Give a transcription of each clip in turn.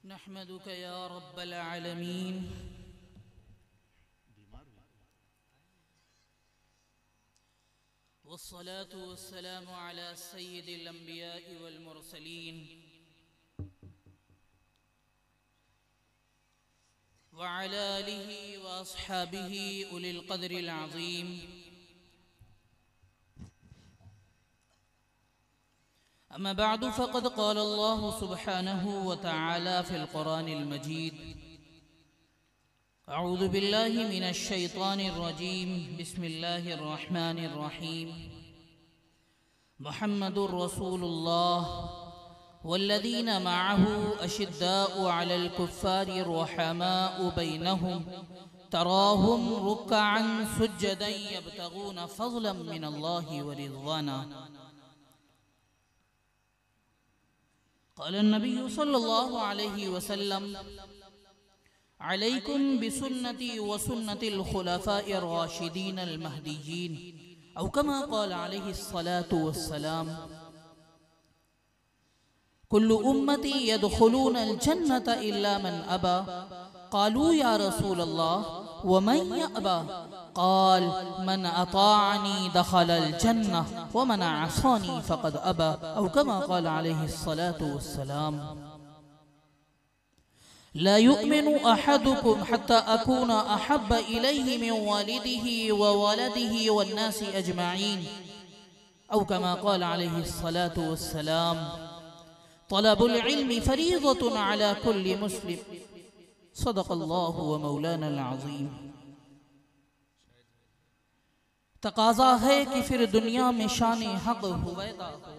नहमदुक या रब्बल आलमीन वस्सलातु वस्सलामु अला सय्यिदिल अंबिया'i वल मुरसलीन व अला आलिहि व अस्हाबिहि उलिल क़द्रिल अज़ीम। अम्मा बअदु फ़क़द क़ाल अल्लाहु सुब्हानहु व तआला फ़िल क़ुरानिल मजीद अऊज़ु बिल्लाहि मिनश शैतानिर रजीम बिस्मिल्लाहिर रहमानिर रहीम। मुहम्मदुर रसूलुल्लाह वल्लज़ीना मअहु अशिद्दाउ अलल कुफ़्फ़ारि रुहमाउ बैनहुम तराहुम रुक्अन सुज्जदन यब्तगून फ़ज़लन मिनल्लाहि व रिज़वाना। क़ाल नबी सल्लल्लाहु अलैहि वसल्लम अलैकुम बिसुन्नती व सुन्नतिल खुलफ़ाइर राशिदीनल महदिय्यीन औ कमा क़ाल अलैहिस्सलातु वस्सलाम। कुल्लु उम्मती यदखुलूनल जन्नता इल्ला मन अबा क़ालू या रसूलल्लाह व मन यअबा क़ाल मन अताअनी दखलल जन्नह व मन असानी फ़क़द अबा औ कमा क़ाल अलैहिस्सलातु वस्सलाम। ला युमिनु अहदुकुम हत्ता अकूना अहब्ब इलैहि मिन वालिदिही व वलदिही वन्नासि अजमईन औ कमा क़ाल अलैहिस्सलातु वस्सलाम। तलबुल इल्मि फरीज़तुन अला कुल्लि मुस्लिम सदक़ल्लाहु व मौलानल अज़ीम। तकाज़ा है कि फिर दुनिया में शान हक़ हुवैदा हो,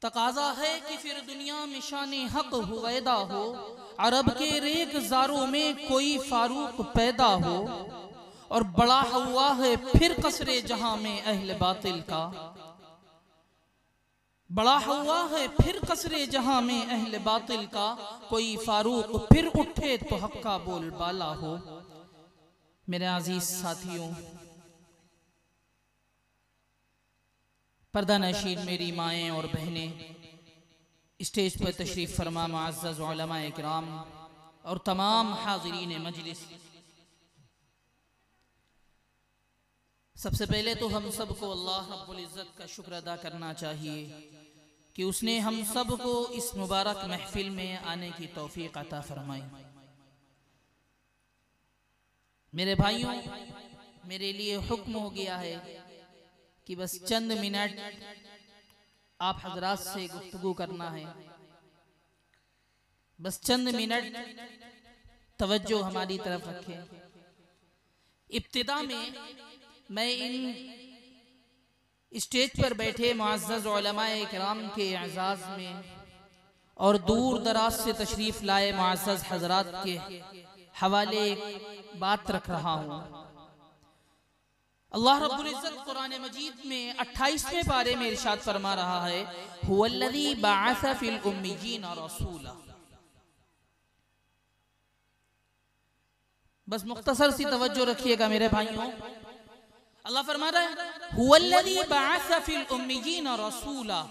तकाज़ा है कि फिर दुनिया में शान हक़ हुवैदा हो। अरब के रेग ज़ारों में कोई फारूक पैदा हो और बड़ा हुआ है फिर कसरे जहां में अहले बातिल का। बड़ा हुआ है फिर कसरे जहां में अहले बातिल का। कोई फारूक फिर उठे तो हक़ का बोलबाला हो। मेरे अजीज साथियों, पर्दा नशीन मेरी माएँ और बहनें, स्टेज पर तशरीफ़ फरमा मुअज़्ज़ज़ उलमा इकराम और तमाम हाज़िरीन मजलिस, सबसे पहले तो हम सबको अल्लाह रब्बुल इज़्ज़त का शुक्र अदा करना चाहिए कि उसने हम सबको इस मुबारक महफिल में आने की तौफीक अता फरमाई। मेरे भाइयों, मेरे लिए हुक्म हो गया है कि बस चंद मिनट आप हजरात से गुफ्तगू करना है। बस चंद मिनट तवज्जो हमारी तरफ रखें। इब्तिदा में मैं इन स्टेज पर बैठे मुअज़्ज़ज़ उलमाए किराम के एजाज़ में और दूर दराज से तशरीफ़ लाए मुअज़्ज़ज़ हजरात के हवाले बात रख रहा हूँ। अल्लाह रब्बुल इज़्ज़त कुरान मजीद में 28वें पारे में इरशाद फरमा रहा है, हुवल्लज़ी बअस फ़िल उम्मिय्यीन रसूला। बस मुख्तसर सी तवज्जो रखिएगा मेरे भाइयों। अल्लाह फरमा रहा है हुवल्लज़ी बअस फ़िल उम्मिय्यीन रसूला,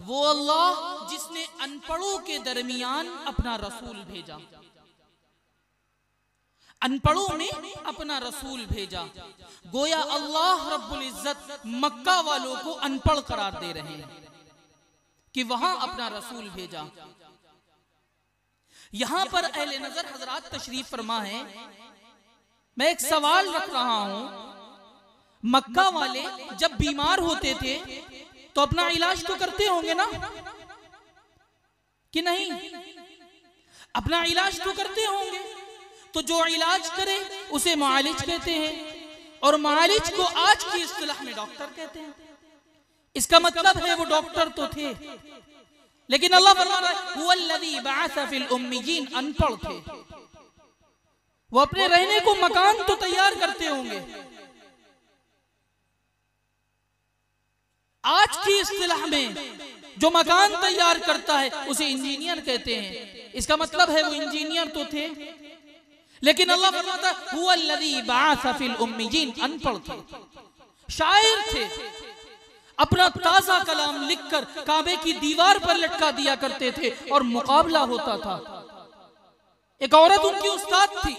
वो अल्लाह जिसने अनपढ़ों के दरमियान अपना रसूल भेजा, अनपढ़ों में अपना रसूल भेजा। गोया अल्लाह रब्बुल इज़्ज़त मक्का वालों को अनपढ़ करार दे रहे हैं कि वहां अपना रसूल भेजा। यहां पर अहले नजर हजरात तशरीफ फरमा है। मैं एक सवाल रख रहा हूं, मक्का वाले जब बीमार होते थे तो अपना इलाज तो करते होंगे ना कि नहीं? अपना इलाज तो करते होंगे। तो जो इलाज करे उसे मुआलिज कहते हैं और मुआलिज को आज की इस्तिलाह में डॉक्टर कहते हैं। इसका मतलब है वो डॉक्टर तो थे, लेकिन अल्लाह फरमा रहा है हुवल्लज़ी बअस फ़िल उम्मिय्यीन, अनपढ़ थे। वो अपने रहने को मकान तो तैयार करते होंगे। आज की इस्तिलाह में जो मकान तैयार करता है उसे इंजीनियर कहते हैं। इसका मतलब है वो इंजीनियर तो थे, लेकिन अल्लाह फरमाता हुवल्लज़ी बअस फिल उम्मियीन, अनपढ़ थे, शायर थे, अपना ताजा कलाम लिखकर काबे की दीवार पर लटका दिया करते थे और मुकाबला होता था। एक औरत उनकी उस्ताद थी,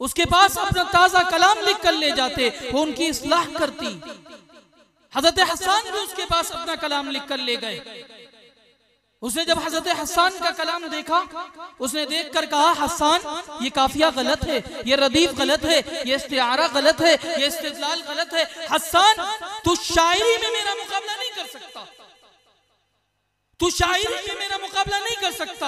उसके पास अपना ताजा कलाम लिख कर ले जाते, वो उनकी इस्लाह करती। हजरत हसन भी उसके पास अपना कलाम लिख कर ले गए। उसने जब हजरत हसन का कलाम देखा, उसने देखकर कहा, हसन ये काफिया गलत है, ये रदीफ गलत है, ये इस्तिआरा गलत है, ये इस्तिदलाल गलत है। हसन तू शायरी में मेरा मुकाबला नहीं कर सकता, तू शायरी में मेरा मुकाबला नहीं कर सकता,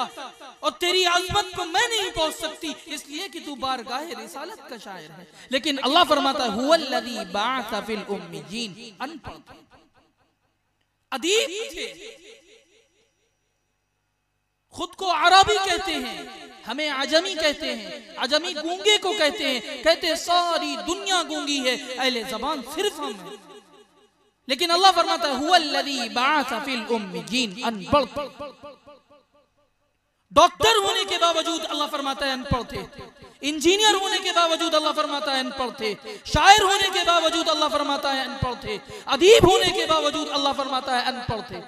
और तेरी अज़मत को मैं नहीं पहुंच सकती, इसलिए कि तू बारगाह रिसालत का शायर है। लेकिन अल्लाह फरमाता है हुवल्लज़ी बअस फिल उम्मियीन, अनपढ़, अदीब थे, खुद को अरबी कहते हैं, हमें अजमी कहते हैं, अजमी गूंगे को कहते हैं, कहते हैं सारी दुनिया गूंगी है, अहले ज़बान सिर्फ हम हैं। लेकिन अल्लाह फरमाता है हुवल्लज़ी बअस फिल उम्मियीन, अनपढ़। डॉक्टर होने के बावजूद अल्लाह फरमाता है अनपढ़ थे, इंजीनियर होने के बावजूद अल्लाह फरमाता है अनपढ़ थे, शायर होने के बावजूद अल्लाह फरमाता है अनपढ़ थे, अदीब होने के बावजूद अल्लाह फरमाता है अनपढ़ थे।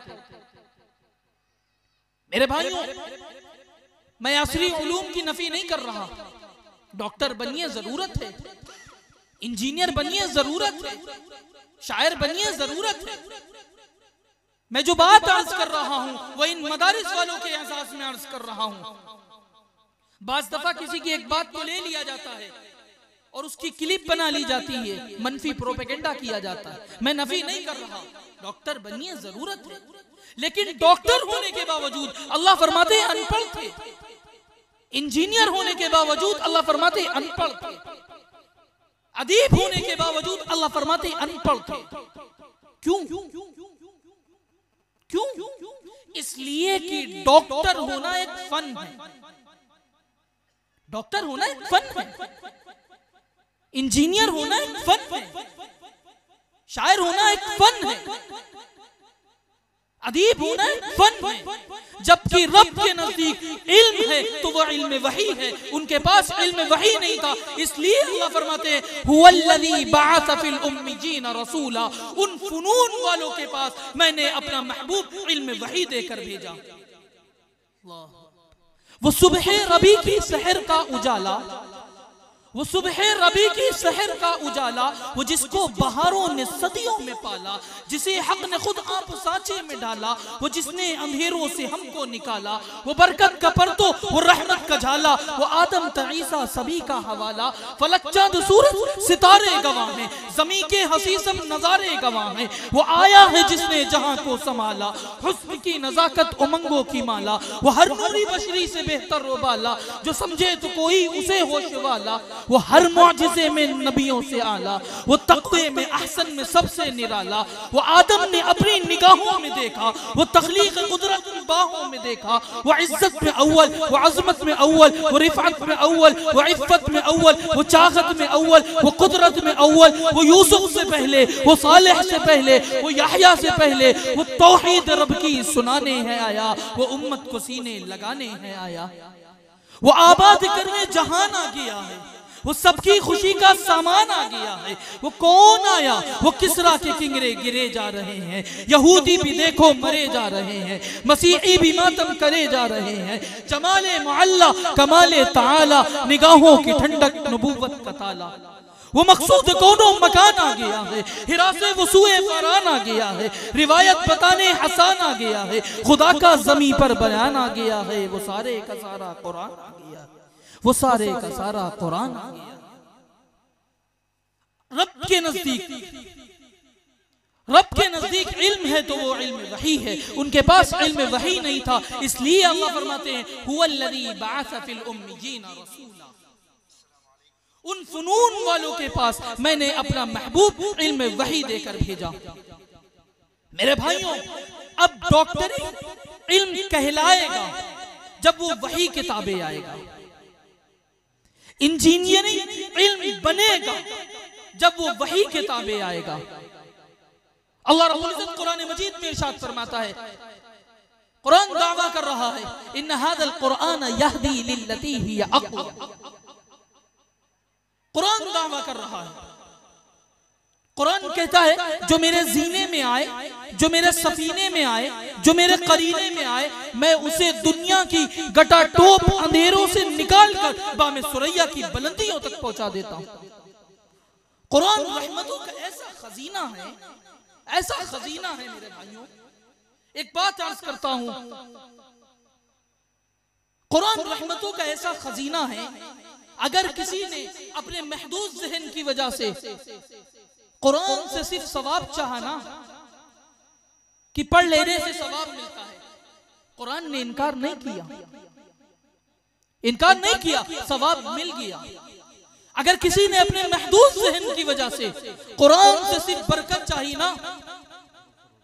मेरे भाइयों, मैं असरी उलूम की नफी नहीं कर रहा, डॉक्टर बनिए जरूरत है, इंजीनियर बनिए जरूरत है, शायर बनिए जरूरत है। मैं जो बात अर्ज कर रहा हूं वो इन मदारिस वालों के एहसास में अर्ज कर रहा हूं। बाज दफा किसी की एक बात को ले लिया जाता है और उसकी क्लिप बना ली जाती है, मनफी प्रोपेगेंडा किया जाता है। मैं नफी नहीं कर रहा, डॉक्टर बनिए जरूरत है, लेकिन डॉक्टर होने के बावजूद अल्लाह फरमाते हैं अनपढ़ थे, इंजीनियर होने के बावजूद अल्लाह फरमाते हैं अनपढ़ थे, अदीब होने के बावजूद अल्लाह फरमाते हैं अनपढ़ थे। क्यों? क्यों? इसलिए कि डॉक्टर होना एक फन है, डॉक्टर होना एक फन है, इंजीनियर होना एक फन है, शायर होना एक फन है, अदीब होना एक फन है। जबकि रब के नजदीक इल्म है तो वह इल्म वही है, उनके पास इल्म वही नहीं था, इसलिए अल्लाह फरमाते हैं हुवल्लज़ी बअस फिल उम्मियीन रसूला, उन फनून वालों के पास मैंने अपना महबूब इल्म वही देकर भेजा। वो सुबह रबी की सहर का उजाला, वो सुबह रबी की सहर का उजाला, वो जिसको बहारों ने सदियों में पाला, जिसे हक ने खुद आप सांचे में डाला, वो जिसने अंधेरों से हमको निकाला, वो बरकत का परतो, वो रहमत का झाला, वो आदम तईसा सभी का हवाला। फलक चांद सूरज सितारे गवाह हैं, ज़मीं के हसीसम नजारे गवाह हैं, वो आया है जिसने जहां को संभाला, हुस्न की नजाकत उमंगों की माला, वो हर नूरी बशरी से बेहतर रोबाला, जो समझे तो कोई उसे होश वाला, वो हर मौजिज़े में नबियों से आला, वो तक़वे में अहसन में सबसे निराला, वो आदम ने अपनी निगाहों में देखा, वो तख्लीक़ कुदरत की बाहों में देखा, वो इज्जत में अव्वल, वो अज़मत में अव्वल, वो रिफ़अत में अव्वल, वो इफ़्फ़त में अव्वल, वो चाहत में अव्वल, वो कुदरत में अव्वल, वो यूसुफ से पहले, वो सालेह से पहले, वो याहया से पहले, वो तौहीद रब की सुनाने है आया, वो उम्मत को सीने लगाने है आया, वो आबाद करने जहान आ गया है, वो सबकी खुशी का सामान आ गया है। वो कौन आया? वो किसरा के किंगरे गिरे जा रहे हैं, यहूदी भी देखो मरे जा रहे हैं, मसीही भी मातम करे जा रहे हैं, जमाले मुअल्ला कमाले ताला, निगाहों की ठंडक नबूवत का ताला, वो मकसूद कोनो मकान आ गया है, हिरा से वसूए फरान आ गया है, रिवायत बताने हसान आ गया है, खुदा का ज़मीं पर बयान आ गया है, वो सारे का सारा कुरान आ गया, वो सारे का सारा कुरान आ गया। रब के नजदीक इल्म है तो वो इल्म वही है, उनके पास इल्म वही नहीं था, इसलिए अल्लाह फरमाते हैं हुवल्लज़ी बअस फिल उम्मियीन रसूला, उन फनून वालों के पास मैंने अपना महबूब इल्म वही देकर भेजा। मेरे भाइयों, अब डॉक्टरी इल्म कहलाएगा जब वो वही किताबें आएगा, इंजीनियरिंग इल्म बनेगा जब वो वही किताबें आएगा। अल्लाह रब्बुल इज्जत कुरान मजीद में इरशाद फरमाता है कुरान दावा कर रहा है इन्न हादल कुरान यहदी लिल्लती हिय अक़वम। कुरान दावा कर रहा है, कुरान कहता है जो मेरे जीने में आए, जो मेरे सफीने में आए, जो मेरे करीने में आए, मैं उसे दुनिया की गटाटोप अंधेरों से निकाल कर बामे सुरैया की बुलंदियों तक पहुंचा देता हूं। कुरान रहमतों का ऐसा खजीना है, ऐसा खजीना है मेरे भाइयों। एक बात अर्ज करता हूं, कुरान रहमतों का ऐसा खजीना है, अगर किसी ने अपने महदूद ज़हन की वजह से कुरान से सिर्फ सवाब चाहा ना कि पढ़ लेने से सवाब मिलता है, कुरान ने इनकार नहीं किया, इनकार नहीं किया, सवाब मिल गया। अगर किसी ने अपने महदूद ज़हन की वजह से कुरान से सिर्फ बरकत चाहिए ना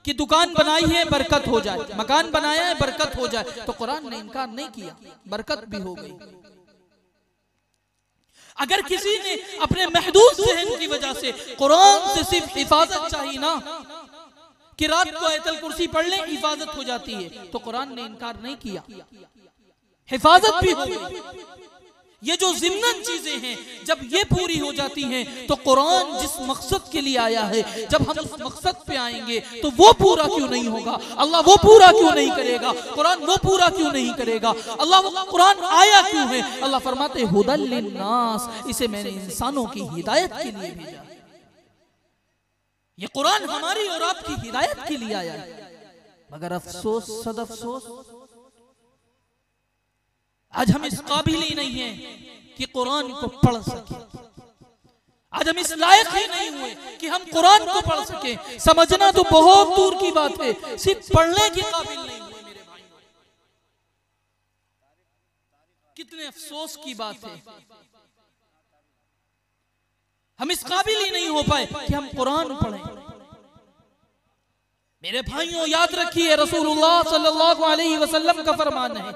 कि दुकान बनाई है बरकत हो जाए, मकान बनाया है बरकत हो जाए, तो कुरान ने इनकार नहीं किया, बरकत भी हो गई। अगर किसी ने अपने महदूद ज़हन की वजह से कुरान से सिर्फ हिफाजत चाहिए ना कि रात को आयतल कुर्सी पढ़ लें हिफाजत हो जाती है, तो कुरान ने इनकार नहीं किया, हिफाजत भी हो गई। ये जो ज़िम्नन चीजें हैं जब ये पूरी हो जाती हैं तो कुरान जिस मकसद के लिए आया है, जब हम उस मकसद पे आएंगे तो वो पूरा क्यों नहीं होगा? अल्लाह वो पूरा क्यों नहीं करेगा? कुरान वो पूरा क्यों नहीं करेगा? अल्लाह वो कुरान आया क्यों है? अल्लाह फरमाते हुदल लिन्नास, इसे मैंने इंसानों की हिदायत के लिए भेजा। ये कुरान हमारी और आपकी हिदायत के लिए आया है। मगर अफसोस, सद अफसोस, आज हम इस काबिल ही नहीं हैं कि कुरान को पढ़ सके। आज हम इस लायक ही नहीं हुए कि हम कुरान को पढ़ सके। समझना तो बहुत दूर की बात है, सिर्फ पढ़ने के काबिल नहीं हुए मेरे भाई। कितने अफसोस की बात है, हम इस काबिल ही नहीं हो पाए कि हम कुरान पढ़ें। मेरे भाइयों याद रखिए, रसूलुल्लाह सल्लल्लाहु अलैहि वसल्लम का फरमान है,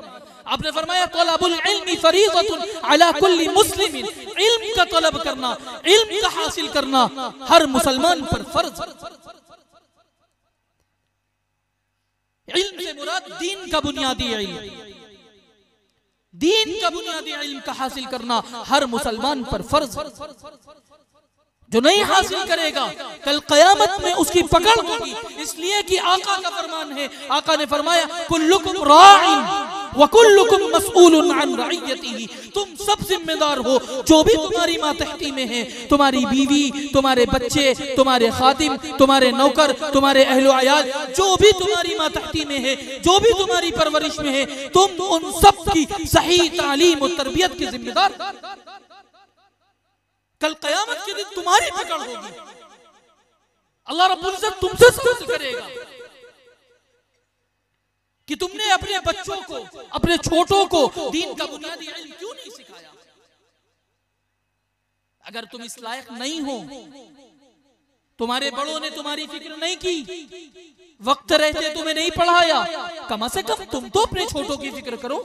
आपने फरमाया तलबुल इल्मी फरीज़तुन अला कुल्ली मुस्लिमिन, इल्म का तलब करना, इल्म का हासिल करना हर मुसलमान पर फर्ज। इल्म से मुराद दीन का बुनियादी इल्म, दीन का बुनियादी इल्म का हासिल करना हर मुसलमान पर फर्ज। जो नहीं हासिल करेगा कल क़यामत में उसकी पकड़ होगी, इसलिए कि आका का फरमान है, आका ने फरमाया कुल्लुकुम राइन व कुल्लुकुम मसऊलुन अन रइयतिही, तुम सब जिम्मेदार हो, जो भी तुम्हारी मातहती में है, तुम्हारी बीवी, तुम्हारे बच्चे, तुम्हारे खादिम, तुम्हारे नौकर, तुम्हारे अहलो अयाल, जो भी तुम्हारी मातहती में है, जो भी तुम्हारी परवरिश में है, तुम उन सब की सही तालीम और तरबियत की जिम्मेदार। कल क़यामत के दिन तुम्हारी पकड़ होगी, अल्लाह रब्बुल इज्जत तुमसे सवाल करेगा कि तुमने अपने बच्चों को, अपने छोटों को दीन का बुनियादी इल्म क्यों नहीं सिखाया? अगर तुम इस लायक नहीं हो, तुम्हारे बड़ों ने तुम्हारी फिक्र नहीं की, वक्त रहते तुम्हें नहीं पढ़ाया, कम से कम तुम तो अपने छोटों की फिक्र करो,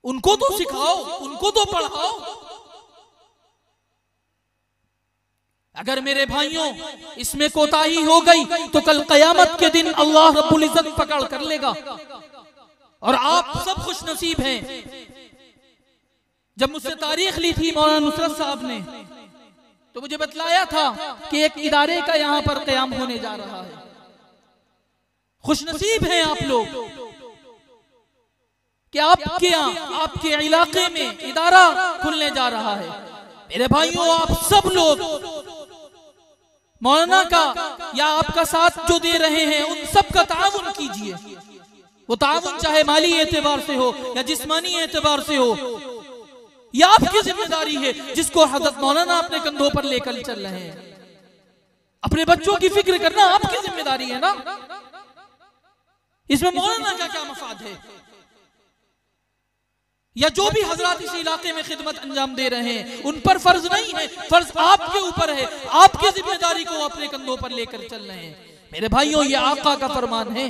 उनको तो सिखाओ, उनको तो पढ़ाओ। अगर मेरे भाइयों इसमें कोताही हो गई तो कल क़यामत के दिन अल्लाह रब्बुल इज्जत पकड़ कर लेगा। और आप सब खुश नसीब हैं। जब मुझसे तारीख ली थी मौलाना नुसरत साहब ने, तो मुझे बतलाया था कि एक इदारे का यहाँ पर क़याम होने जा रहा है। खुश नसीब हैं आप लोग कि आपके यहाँ, आपके इलाके में इदारा खुलने जा रहा है। मेरे भाइयों आप सब लोग मौलाना का या आपका साथ जो दे रहे हैं उन सब का ताउन कीजिए। वो ताउन चाहे माली एतबार से हो या जिस्मानी एतबार से हो, यह आपकी जिम्मेदारी है जिसको हज़रत मौलाना अपने कंधों पर लेकर चल रहे हैं। अपने बच्चों की फिक्र करना आपकी जिम्मेदारी है ना, इसमें मौलाना का क्या मफाद है? या जो भी हजरात इस इलाके में खिदमत अंजाम दे रहे हैं उन पर फर्ज नहीं है, फर्ज आपके ऊपर है, आपकी जिम्मेदारी को अपने कंधों पर लेकर चल रहे हैं। मेरे भाइयों ये आका का फरमान है,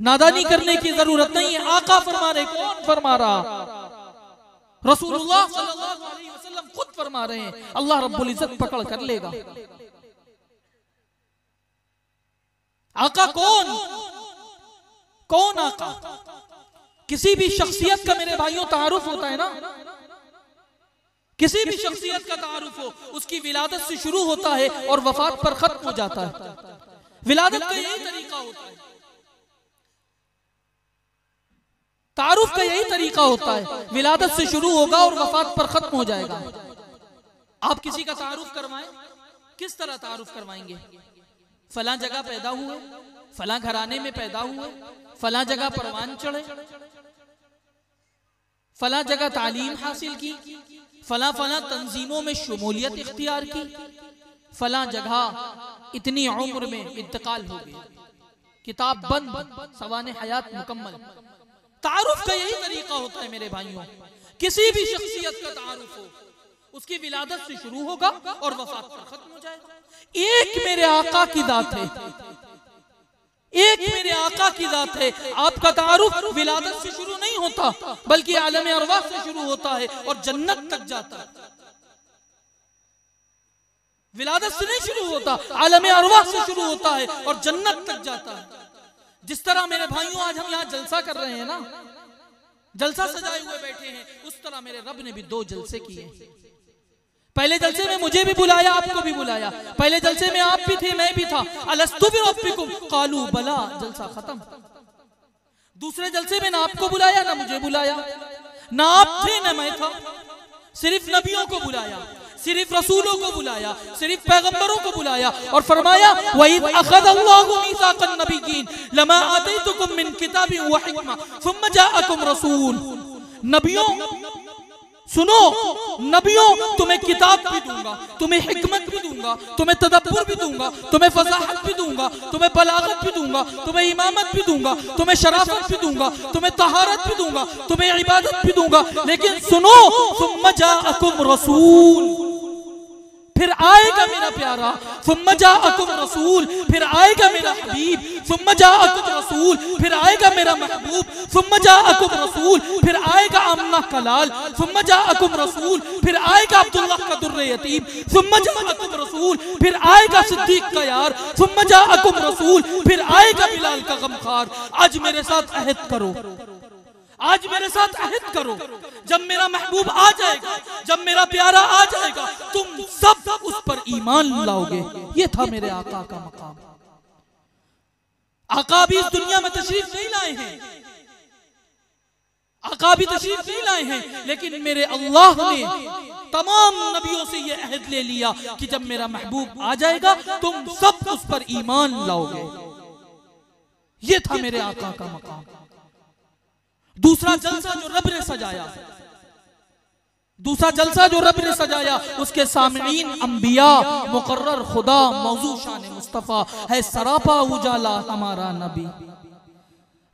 नादानी करने की जरूरत नहीं है। आका फरमा रहे, कौन फरमा रहा? रसूलुल्लाह सल्लल्लाहु अलैहि वसल्लम खुद फरमा रहे हैं, अल्लाह रब्बुल इज्जत पकड़ कर लेगा। आका कौन? कौन आका? किसी भी शख्सियत का मेरे भाइयों तारुफ होता है ना, किसी भी शख्सियत का तारुफ हो उसकी विलादत से शुरू होता है और वफात पर खत्म हो जाता है। विलादत का यही तरीका होता है, तारुफ का यही तरीका होता है, विलादत से शुरू होगा और वफात पर खत्म हो जाएगा। आप किसी का तारुफ करवाएं, किस तरह तारुफ करवाएंगे? फलां जगह पैदा हुए, फलां घराने में पैदा हुए, फलां जगह परवान चढ़े, फलां जगह तालीम हासिल की, फलां फलां तंजीमों में शमूलियत इख्तियार की, फलां जगह इतनी उम्र में इंतकाल हो गया, किताब बंद, सवाने हयात मुकम्मल। तारुफ का यही तरीका होता है मेरे भाइयों। किसी भी शख्सियत का तारुफ हो उसकी विलादत से शुरू होगा और वफात पर खत्म हो जाएगा। एक मेरे आका की जात है, एक मेरे आका की जात है। आपका तारुफ विलादत से शुरू नहीं होता बल्कि आलम अरवाह से शुरू होता है और जन्नत तक जाता है। विलादत से नहीं शुरू होता, आलम अरवाह से शुरू होता है और जन्नत तक जाता है। जिस तरह मेरे भाइयों आज हम यहाँ जलसा कर रहे हैं ना, जलसा सजाए हुए बैठे हैं, उस तरह मेरे रब ने भी 2 जलसे किए। पहले जलसे में मुझे भी बुलाया, आपको भी बुलाया। पहले जलसे में आप भी थे, मैं भी था। अलस्तु बिरब्बिकुम कालू बला, जलसा खत्म। दूसरे जलसे में ना आपको बुलाया ना मुझे बुलाया, ना आप थे ना मैं था। सिर्फ नबियों को बुलाया, सिर्फ रसूलों को बुलाया, सिर्फ पैगंबरों को बुलाया और फरमाया वइद अखज़ल्लाहु मीसाक़न नबिय्यीन लमा आतैतुकुम मिन किताबिन व हिकमा सुम्मा जाअकुम रसूल। नबियों सुनो, नबियों तुम्हें किताब भी दूंगा, तुम्हें हिकमत भी दूंगा, तुम्हें तदब्बुर भी दूंगा, तुम्हें फसाहत भी दूंगा, तुम्हें बलागत भी दूंगा, तुम्हें इमामत भी दूंगा, तुम्हें शराफत भी दूंगा, तुम्हें तहारत भी दूंगा, तुम्हें इबादत भी दूंगा। लेकिन सुनो, सुम्मा जाअकुम रसूल, फिर आएगा मेरा प्यारा। सुम्मा जाअकुम रसूल, फिर आएगा मेरा हबीब। सुम्मा जाअकुम रसूल, फिर आएगा मेरा महबूब। सुम्मा जाअकुम रसूल, फिर आएगा अम्ना का लाल। सुम्मा जाअकुम रसूल, फिर आएगा अब्दुल्लाह का दुर्रे यतीम। सुम्मा जाअकुम रसूल, फिर आएगा सिद्दीक का यार। सुम्मा जाअकुम रसूल, फिर आएगा बिलाल का गमखार। आज मेरे साथ अहद करो, आज मेरे साथ अहद करो, जब मेरा महबूब आ जाएगा, जब मेरा प्यारा आ जाएगा, तुम सब उस पर ईमान लाओगे। ये था मेरे आका का मकाम। आका भी इस दुनिया में तशरीफ नहीं लाए हैं, आका भी तशरीफ नहीं लाए हैं, लेकिन मेरे अल्लाह ने तमाम नबियों से ये अहद ले लिया कि जब मेरा महबूब आ जाएगा तुम सब उस पर ईमान लाओगे। ये था मेरे आका का मकाम। दूसरा जलसा जो रब ने सजाया, दूसरा जलसा जो रब ने सजाया, उसके सामईन अंबिया, मुकर्रर खुदा, मौजू शान मुस्तफा है। सरापा उजाला हमारा नबी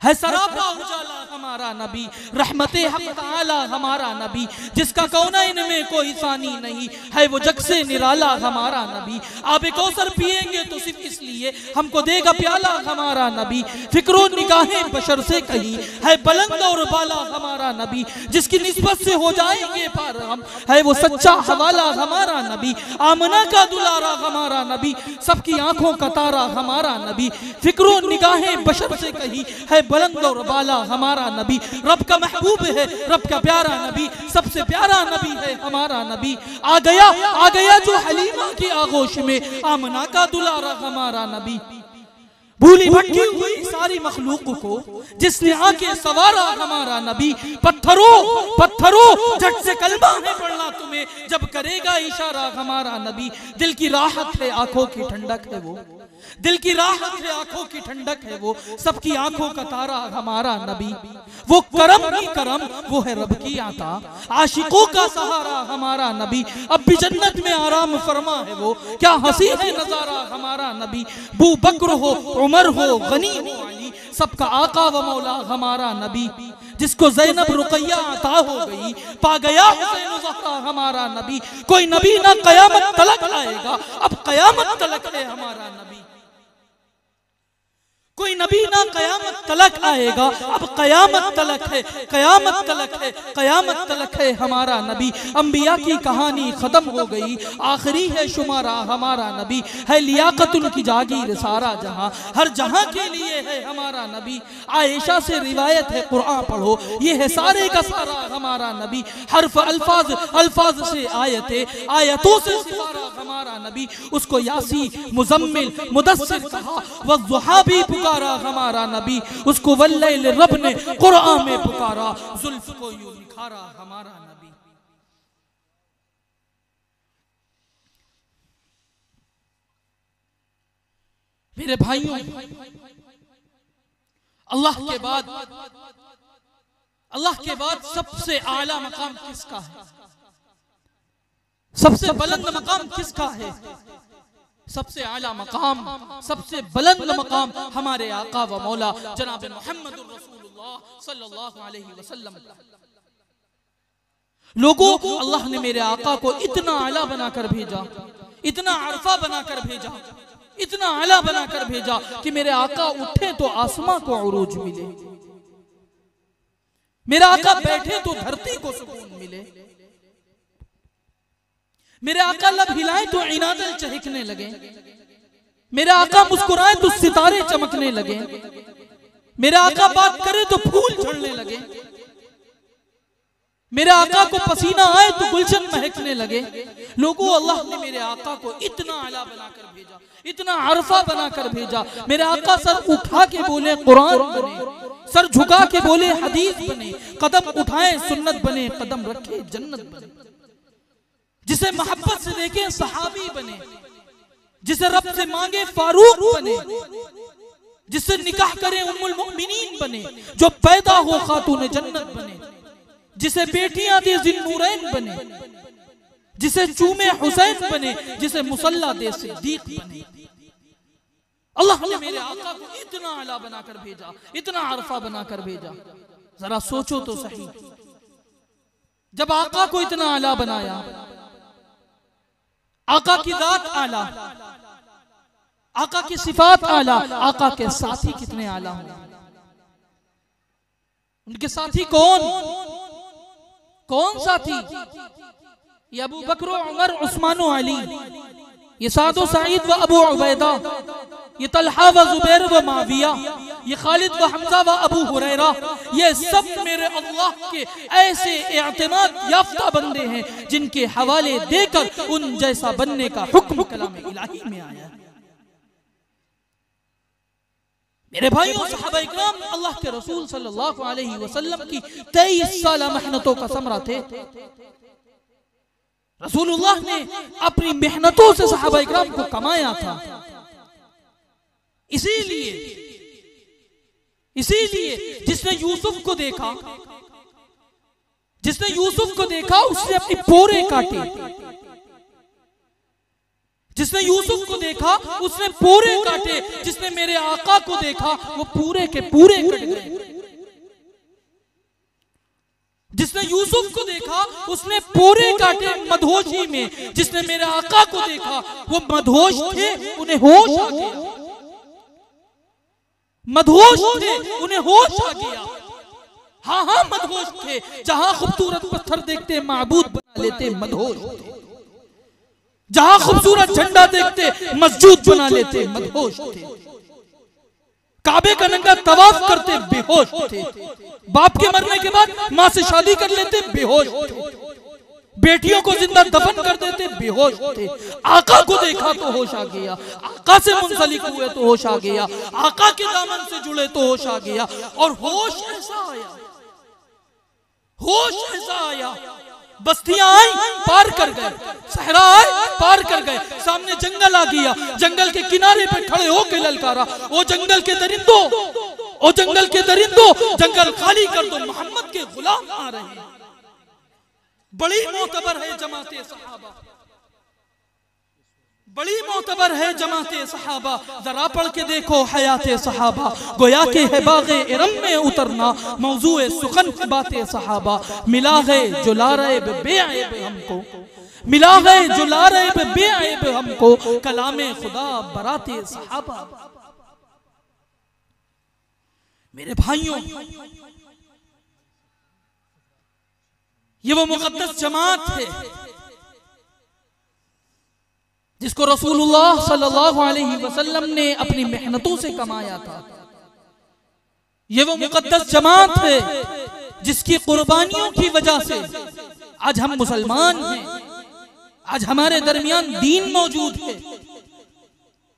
है, सरापा उजाला हमारा नबी, रहमते हक ताला हमारा नबी, जिसका कौनैन में कोई सानी नहीं है, वो जग से निराला हमारा नबी। आबे कौसर पिएंगे तो सिर्फ इसलिए हमको देगा प्याला हमारा नबी। फिक्रो निगाहें बशर से कहीं है बुलंद और बाला हमारा नबी, जिसकी निस्बत से हो जाएंगे पार हम है वो सच्चा हवाला हमारा नबी। आमना का दुलारा हमारा नबी, सबकी आंखों का तारा हमारा नबी। फिक्रो निगाहें बशर से कहीं है बुलंद और बाला हमारा नबी। रब का महबूब है, रब का प्यारा नबी, सबसे प्यारा नबी है हमारा नबी। आ गया जो हलीमा की आगोश में, आमना का दुलारा हमारा नबी। भूली भटकी हुई सारी मखलूक को जिसने आके सवारा हमारा नबी। पत्थरों झट से कलमा है पढ़ना तुम्हें जब करेगा इशारा हमारा नबी। दिल की राहत है, आंखों की ठंडक है वो, दिल की राहत है, आंखों की ठंडक है वो, सबकी आंखों का तारा हमारा नबी। वो करम की करम, वो है रब की आता, आशिकों का सहारा हमारा नबी। अब भी जन्नत में आराम फरमा है वो, क्या हंसी है नजारा हमारा नबी। बू बकर हो, उमर हो, गनी हो, अली, सबका आका व मौला हमारा नबी। जिसको ज़ैनब रुकैया अता हो गई, पा गया हुसैन ज़हरा हमारा नबी। कोई नबी ना कयामत तलक आएगा, अब कयामत तलक है हमारा नबी। कोई नबी ना कयामत तलक आएगा। अब कयामत तलक है, कयामत तलक है, कयामत तलक है हमारा नबी। अंबिया की कहानी खत्म हो गई, आखिरी है शुमारा हमारा नबी। है लियाकत उनकी जागीर सारा जहां, हर जहां के लिए है हमारा नबी। आयशा से रिवायत है कुरान पढ़ो, ये है सारे का सारा हमारा नबी। हर्फ अल्फाज, अल्फाज से आयते, आयतों से सितारा हमारा नबी। उसको यासी मुजम्मिल मुदस्सिर कहा, वज़्ज़ुहा भी पुकारा हमारा नबी। उसको वल्लैल रब ने कुरान में पुकारा, जुल्फ को यूं निखारा हमारा नबी। मेरे भाइयों, अल्लाह के बाद सबसे आला मकाम किसका है? सबसे बुलंद मकाम किसका है? सबसे आला मकाम, सबसे बुलंद मकाम हमारे आका व मौला जनाब मोहम्मद रसूलुल्लाह सल्लल्लाहु अलैहि वसल्लम। लोगों, अल्लाह ने मेरे आका को इतना आला बनाकर भेजा, इतना अरफा बनाकर भेजा, इतना आला बनाकर भेजा कि मेरे आका उठे तो आसमां को उरूज मिले, मेरे आका बैठे तो धरती को सुकून मिले, मेरे आका लब हिलाए तो इनादल चहकने लगे, मेरे आका मुस्कुराए तो सितारे चमकने लगे, मेरे आका बात करे तो फूल झड़ने लगे, मेरे आका को पसीना आए तो गुलशन महकने लगे। लोगों, अल्लाह ने मेरे आका को इतना आला बनाकर भेजा, इतना अरफा बनाकर भेजा। मेरे आका सर उठा के बोले कुरान बने, सर झुका के बोले हदीस बने, कदम उठाए सुन्नत बने, कदम रखे जन्नत बने। जिसे मोहब्बत से देखे सहाबी बने, जिसे रब से मांगे फारूक बने, जिससे निकाह करे उम्मुल मोमिनीन बने, जो पैदा हो खातून जन्नत बने, जिसे बेटियां दे जिन्नूरैन बने, जिसे चूमे हुसैन बने, जिसे मुसल्ला दे सिद्दीक बने। अल्लाह ने मेरे आका को इतना आला बनाकर भेजा, इतना अरफा बनाकर भेजा। जरा सोचो तो सही, जब आका को इतना आला बनाया, आका की जात आला, आका की सिफात आला, आका के साथी कितने आला होंगे? उनके साथी कौन साथी? ये अबू बकर, उमर, उस्मान व अली, ये साद व सईद व अबू उबैदा, ये तलहा व जुबैर व माविया, ये खालिद व हमजा व अबू हुरैरा, ये सब मेरे अल्लाह के ऐसे इत्मीनान याफ्ता बंदे हैं जिनके हवाले देकर उन जैसा बनने का हुक्म कलाम इलाही में आया। मेरे भाइयों, सहाबा इकराम अल्लाह के रसूल सल्लल्लाहु अलैहि वसल्लम की 23 साल मेहनतों का समरा थे। रसूलुल्लाह ने अपनी मेहनतों से सहाबा इकराम को कमाया था। इसीलिए जिसने यूसुफ को देखा, उसने अपनी पोरे काटे। जिसने यूसुफ को देखा उसने पूरे काटे, जिसने मेरे आका को देखा वो पूरे के पूरे कट गए। जिसने यूसुफ को देखा उसने पूरे काटे मदहोशी में, जिसने मेरे आका को देखा वो मदहोश थे, उन्हें होश आ गया। मदहोश थे, उन्हें होश आ गया। हाँ, मदहोश थे। जहां खूबसूरत पत्थर देखते माबूद बना लेते, मदहोश थे। जहां खूबसूरत झंडा देखते मस्जिद बना लेते, मदहोश थे। काबे का नंगा तवाफ करते, बेहोश थे। बाप के मरने के बाद माँ से शादी कर लेते, बेहोश थे। बेटियों को जिंदा दफन कर देते, बेहोश थे। आका को देखा तो होश आ गया, आका से मुंसलिक हुए तो होश आ गया, आका के दामन से जुड़े तो होश आ गया। और होश ऐसा आया, बस्तियां आई, पार कर गए, सहरा आए, पार कर गए। सामने जंगल आ गया, जंगल के किनारे पे खड़े होकर ललकारा, ओ जंगल के दरिंदो, ओ जंगल के दरिंदो, जंगल खाली कर दो, मोहम्मद के गुलाम आ रहे हैं। बड़ी मोतबर है जमाते सहाबा, बड़ी मोतबर है जमाते सहाबा। जरा पढ़ के देखो हयाते सहाबा, गोया के है बागे इरम में उतरना, मौजूए सुखन की बातें सहाबा। मिला है जो लारैब बेअैब हमको, मिला है जो लारैब बेअैब हमको, कलामे खुदा बराते सहाबा। मेरे भाइयों, ये वो मुकद्दस जमात है जिसको रसूलुल्लाह सल्लल्लाहु अलैहि वसल्लम ने अपनी मेहनतों से कमाया था। ये वो मुकद्दस जमात है जिसकी कुर्बानियों की वजह से आज हम मुसलमान हैं, आज हमारे दरमियान दीन मौजूद है,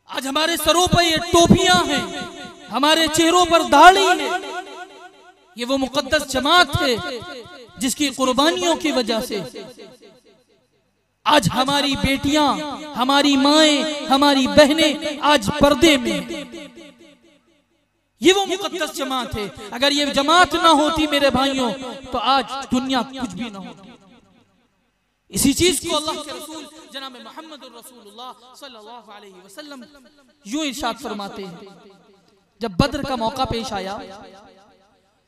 आज हमारे सरों पर ये टोपियां हैं, हमारे चेहरों पर दाढ़ी है। ये वो मुकद्दस जमात है जिसकी कुर्बानियों की वजह से आज हमारी बेटियां, हमारी माएं, हमारी बहनें आज पर्दे में। ये वो मुकद्दस जमात है। अगर ये जमात ना होती मेरे भाइयों तो आज दुनिया कुछ भी ना होती। इसी चीज को अल्लाह के रसूल जनाब मोहम्मद रसूलुल्लाह सल्लल्लाहु अलैहि वसल्लम यूं इरशाद फरमाते हैं, जब बद्र का मौका पेश आया,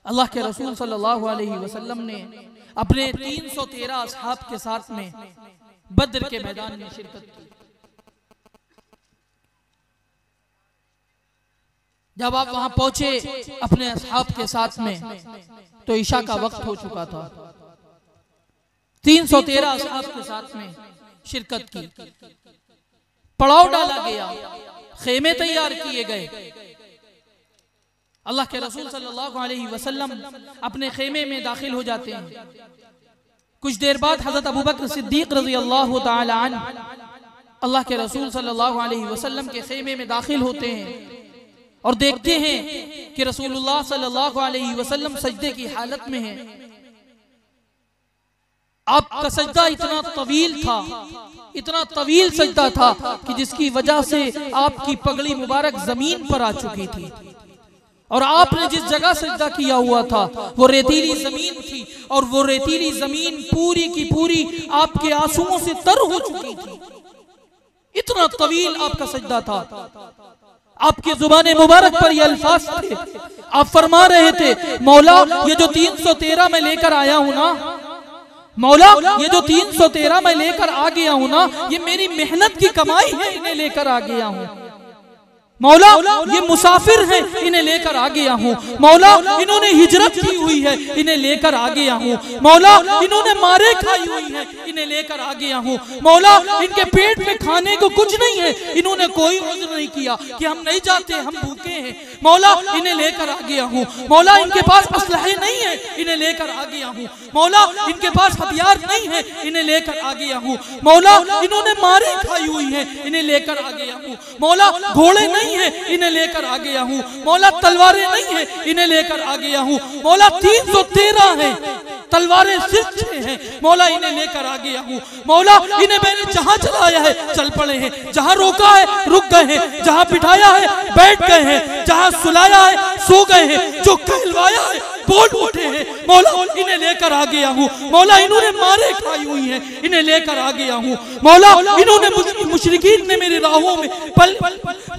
अल्लाह के रसूल सल्लल्लाहु अलैहि वसल्लम ने अपने 313 असहाब के साथ में बद्र के मैदान में शिरकत की। जब आप वहां पहुंचे अपने असहाब के साथ में तो ईशा का वक्त हो चुका था। 313 असहाब के साथ में शिरकत की, पड़ाव डाला गया, खेमे तैयार किए गए। अल्लाह के रसूल सल्लल्लाहु अलैहि वसल्लम अपने खेमे में दाखिल हो जाते हैं। कुछ देर बाद हजरत अबू बकर सिद्दीक रज़ी अल्लाह तआला अन्हु अल्लाह के रसूल सल्लल्लाहु अलैहि वसल्लम के खेमे में दाखिल होते हैं और देखते हैं कि रसूलुल्लाह सल्लल्लाहु अलैहि वसल्लम सजदे की हालत में हैं। आपका सजदा इतना तवील सजदा था कि जिसकी वजह से आपकी पगड़ी मुबारक जमीन पर आ चुकी थी और आपने जिस जगह सजदा किया हुआ था वो रेतीली जमीन थी और वो रेतीली जमीन पूरी की पूरी आपके आंसुओं से तर हो चुकी थी। इतना तवील आपका सजदा था। आपके जुबाने मुबारक पर ये अल्फाज थे, आप फरमा रहे थे, मौला ये जो 313 में लेकर आया हूं ना, मौला ये जो 313 में लेकर आ गया हूं ना, ये मेरी मेहनत की कमाई है, इन्हें लेकर आ गया हूं। मौला ये मुसाफिर हैं, इन्हें लेकर आ गया हूँ। मौला इन्होंने हिजरत की हुई है, इन्हें लेकर आ गया हूँ। मौला इन्होंने मारे खाई हुई है, इन्हें लेकर आ गया हूँ। मौला इनके पेट में खाने को कुछ नहीं है, इन्होंने कोई उज़्र नहीं किया कि हम नहीं जाते, हम भूखे हैं। मौला इन्हें लेकर आ गया हूँ। मौला इनके पास असलहे नहीं है, इन्हें लेकर आ गया हूँ। मौला इनके पास हथियार नहीं है, इन्हें लेकर आ गया हूँ। मौला इन्होंने मारे खाई हुई है, इन्हें लेकर आ गया हूँ। मौला घोड़े नहीं है, इन्हें लेकर आ गया हूँ। मौला तलवारें नहीं है, इन्हें लेकर आ गया हूँ। मौला 313 है, तलवारें सिर्फ 6 हैं। मौला इन्हें लेकर आ गया हूँ। मौला इन्हें मैंने जहां चलाया है चल पड़े हैं, जहां रोका है रुक गए हैं, जहां बिठाया है बैठ गए हैं, जहां सुलाया है सो गए हैं, जो कहलवाया है बोल उठे हैं। मौला इन्हें लेकर आ गया हूँ। मौला इन्होंने मारे खाई हुई हैं, इन्हें लेकर आ गया हूँ। मौला इन्होंने मुशरिकीन ने मेरी राहों में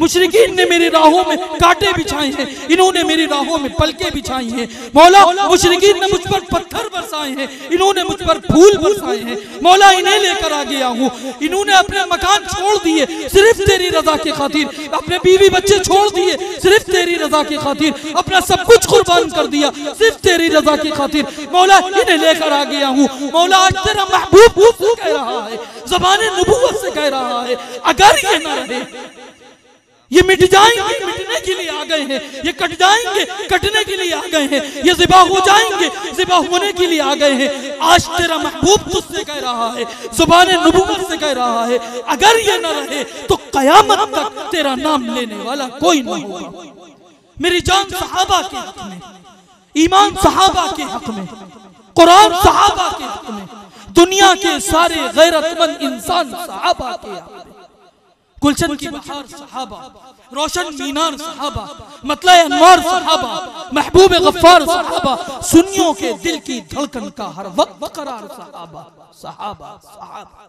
मुशरिकीन ने मेरी राहों में कांटे बिछाए हैं, इन्होंने मेरी राहों में पलके बिछाई हैं। मौला मुशरिकीन ने मुझ पर पत्थर बरसाए हैं, इन्होंने मुझ पर फूल बरसाए हैं। मौला इन्हें लेकर आ गया हूँ। इन्होंने अपने मकान छोड़ दिए सिर्फ तेरी रजा की खातिर, अपने बीवी बच्चे छोड़ दिए सिर्फ तेरी रजा की खातिर, अपना सब कुछ कुर्बान कर दिया सिर्फ तेरी रजा की खातिर। मौला इन्हें लेकर आ गया हूँ। मौला आज तेरा महबूब मुझसे कह रहा है, ज़बाने नबूवत से कह रहा है, अगर ये न रहे, ये मिट जाएंगे मिटने के लिए आ गए हैं, ये कट जाएंगे कटने के लिए आ गए हैं, ये ज़िबा हो जाएंगे ज़िबा होने के लिए आ गए हैं। आज तेरा महबूब तुझसे कह रहा है, ज़ुबान नबूवत से कह रहा है, अगर ये न रहे तो क़यामत तक तेरा नाम लेने वाला कोई नहीं होगा। मेरी जान सहाबा के हक में, ईमान सहाबा के हक में, कुरान सहाबा के हक में, दुनिया के सारे गैरतमंद इंसान सहाबा के हक में। गुलशन की बहार सहाबा, रोशन मीनार सहाबा, मतला अनवार सहाबा, महबूब गफ्फार सहाबा, सुन्नियों के दिल की धड़कन का हर वक्त करार सहाबा सहाबा सहाबा।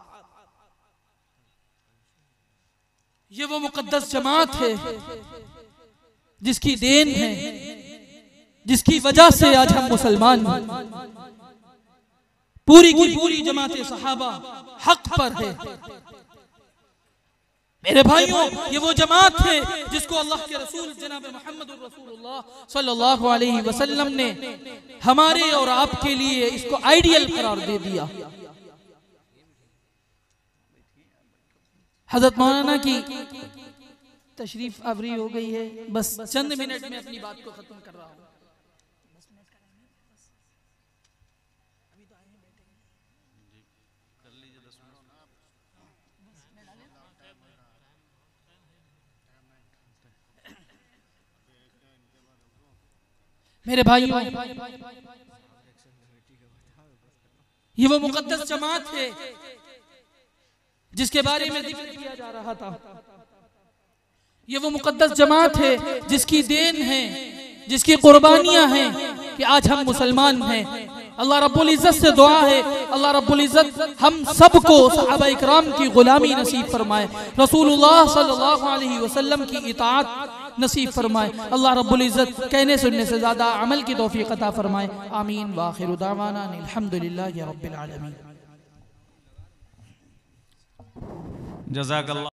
ये वो मुकद्दस जमात है जिसकी देन है, जिसकी वजह से आज हम मुसलमान हैं। पूरी की पूरी जमात सहाबा हक पर है। मेरे भाइयों, ये वो जमात है जिसको अल्लाह के रसूल जनाब मोहम्मद रसूलुल्लाह सल्लल्लाहु अलैहि वसल्लम ने हमारे और आपके लिए इसको आइडियल करार दे दिया। हजरत मौलाना की तशरीफ आवरी हो गई है, बस चंद मिनट में अपनी बात को खत्म कर रहा हूं। मेरे भाइयों, ये वो मुकद्दस जमात है जिसके बारे में जिक्र किया जा रहा था। ये वो मुकद्दस जमात है जिसकी देन है, जिसकी कुर्बानियां हैं कि आज हम मुसलमान हैं। अल्लाह रब्बुल इज्जत से दुआ है, अल्लाह रब्बुल इज्जत हम सबको सहाबा इकराम की गुलामी नसीब फरमाए, रसूलुल्लाह सल्लल्लाहु अलैहि वसल्लम की इताअत नसीब फरमाए। अल्लाह रब्बुल इज्जत कहने सुनने से ज्यादा अमल की तौफीक अता फरमाए। आमीन। व आखिरु दावाना अल्हम्दुलिल्लाहि रब्बिल आलमीन। जज़ाकल्लाह।